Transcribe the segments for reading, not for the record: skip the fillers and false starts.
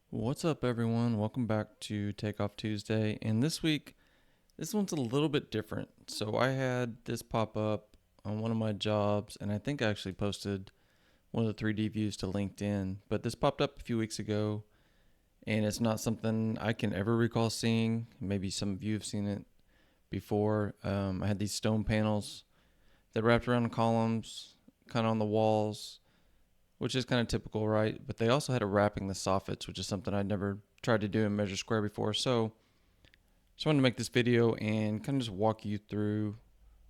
What's up, everyone? Welcome back to Takeoff Tuesday. And this week, this one's a little bit different. So I had this pop up on one of my jobs, and I think I actually posted one of the 3D views to LinkedIn. But this popped up a few weeks ago, and it's not something I can ever recall seeing. Maybe some of you have seen it before. I had these stone panels that wrapped around the columns, kind of on the walls, which is kind of typical, right? But they also had a wrapping the soffits, which is something I'd never tried to do in Measure Square before. So just wanted to make this video and kind of just walk you through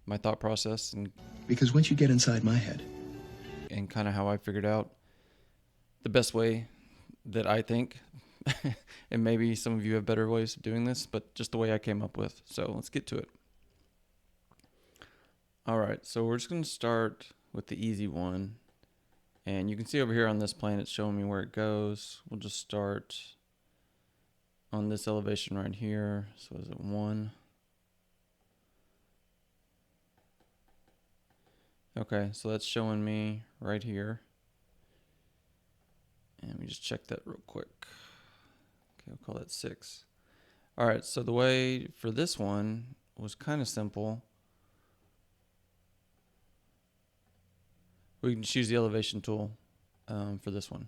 my thought process Because once you get inside my head, and kind of how I figured out the best way that I think. And maybe some of you have better ways of doing this, but just the way I came up with. So let's get to it. All right, so we're just going to start with the easy one. And you can see over here on this plan, it's showing me where it goes. We'll just start on this elevation right here. So is it 1? Okay, so that's showing me right here. And we just check that real quick. Okay, we'll call that 6. All right, so the way for this one was kind of simple. We can choose the elevation tool for this one.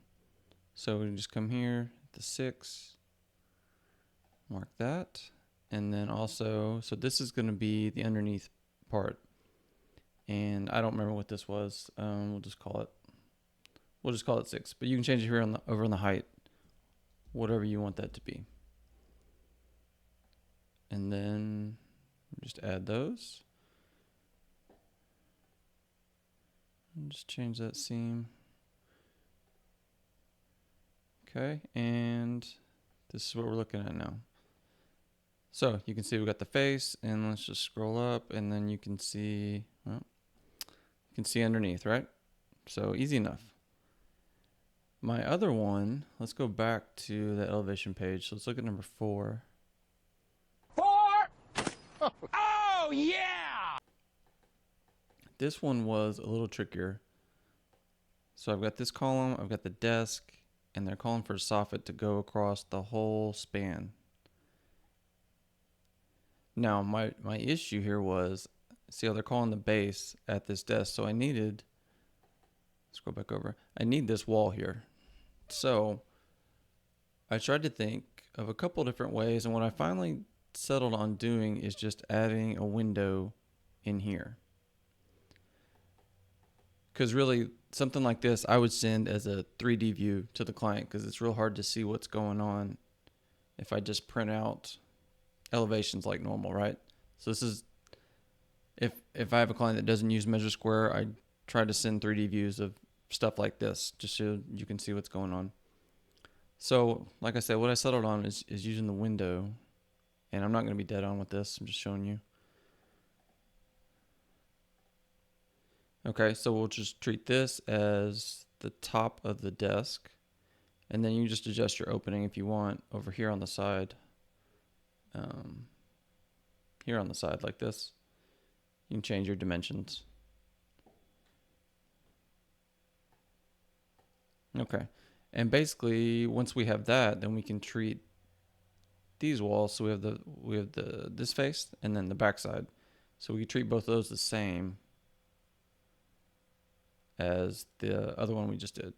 So we can just come here, the 6, mark that. And then also, so this is going to be the underneath part. And I don't remember what this was. We'll just call it 6. But you can change it here over on the height, whatever you want that to be. And then just add those. And just change that seam. Okay, and this is what we're looking at now. So you can see we've got the face, and let's just scroll up, and then you can see, well, you can see underneath, right? So easy enough. My other one, let's go back to the elevation page. So let's look at number 4. 4! Oh, yeah! This one was a little trickier. So I've got this column, I've got the desk, and they're calling for a soffit to go across the whole span. Now, my issue here was, see how they're calling the base at this desk. So I needed, scroll back over, I need this wall here. So I tried to think of a couple different ways, and what I finally settled on doing is just adding a window in here. Because really, something like this, I would send as a 3D view to the client because it's real hard to see what's going on if I just print out elevations like normal, right? So this is, if I have a client that doesn't use Measure Square, I try to send 3D views of stuff like this just so you can see what's going on. So, like I said, what I settled on is using the window, and I'm not going to be dead on with this. I'm just showing you. Okay, so we'll just treat this as the top of the desk, and then you just adjust your opening if you want over here on the side. Here on the side like this. You can change your dimensions. Okay, and basically once we have that, then we can treat these walls. So we have this face and then the back side. So we can treat both of those the same as the other one we just did.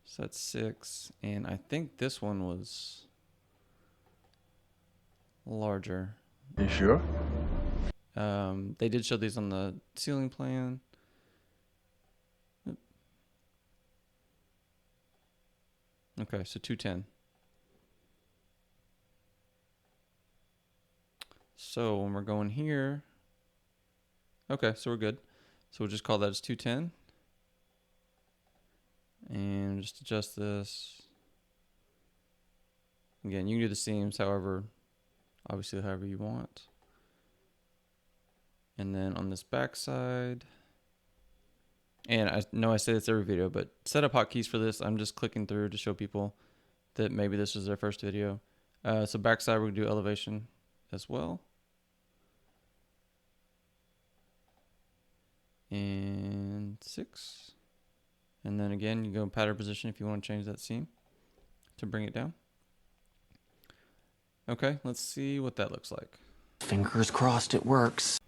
So that's 6, and I think this one was larger. you sure? They did show these on the ceiling plan. Okay, so 210. So when we're going here, okay, so we're good. So we'll just call that as 210. And just adjust this. Again, you can do the seams however you want. And then on this back side, and I know I say this every video, but set up hotkeys for this. I'm just clicking through to show people that maybe this is their first video. So backside, we're gonna do elevation as well. And 6. And then again, you go in pattern position if you want to change that seam. to bring it down. Okay, let's see what that looks like. Fingers crossed it works.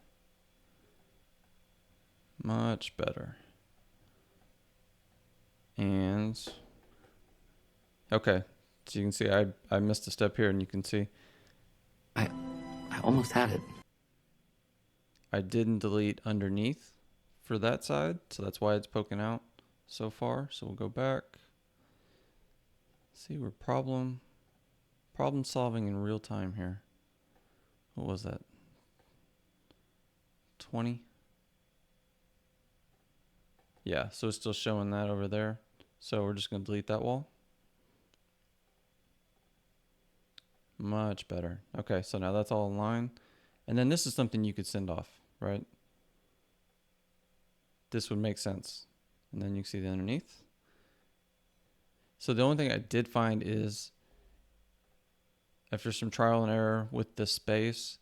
Much better. And okay, so you can see I missed a step here, and you can see I almost had it. I didn't delete underneath for that side, so that's why it's poking out so far. So we'll go back. See, we're problem solving in real time here. What was that? 20? Yeah, so it's still showing that over there. So we're just going to delete that wall. Much better. Okay, so now that's all in line. And then this is something you could send off, right? This would make sense. And then you can see the underneath. So the only thing I did find is after some trial and error with the space,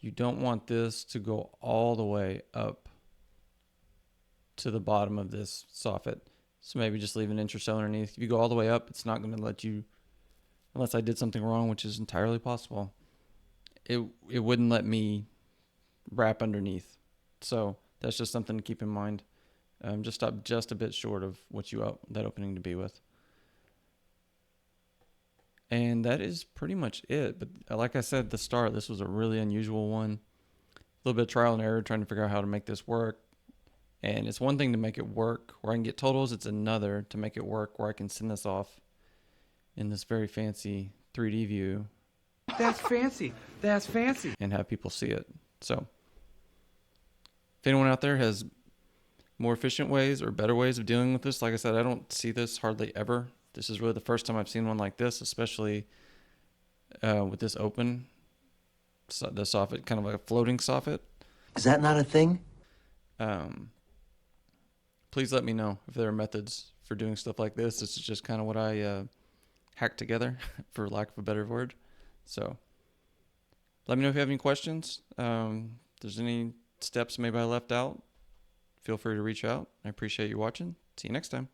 you don't want this to go all the way up to the bottom of this soffit. So maybe just leave an inch or so underneath. If you go all the way up, it's not going to let you, unless I did something wrong, which is entirely possible. It wouldn't let me wrap underneath. So that's just something to keep in mind. Just stop just a bit short of what you want that opening to be with. And that is pretty much it. But like I said at the start, this was a really unusual one. A little bit of trial and error trying to figure out how to make this work. And it's one thing to make it work where I can get totals. It's another to make it work where I can send this off in this very fancy 3D view. That's fancy. That's fancy. And have people see it. So if anyone out there has more efficient ways or better ways of dealing with this, like I said, I don't see this hardly ever. This is really the first time I've seen one like this, especially with this open, so the soffit, kind of like a floating soffit. Is that not a thing? Please let me know if there are methods for doing stuff like this. This is just kind of what I hacked together, for lack of a better word. So let me know if you have any questions. If there's any steps maybe I left out, feel free to reach out. I appreciate you watching. See you next time.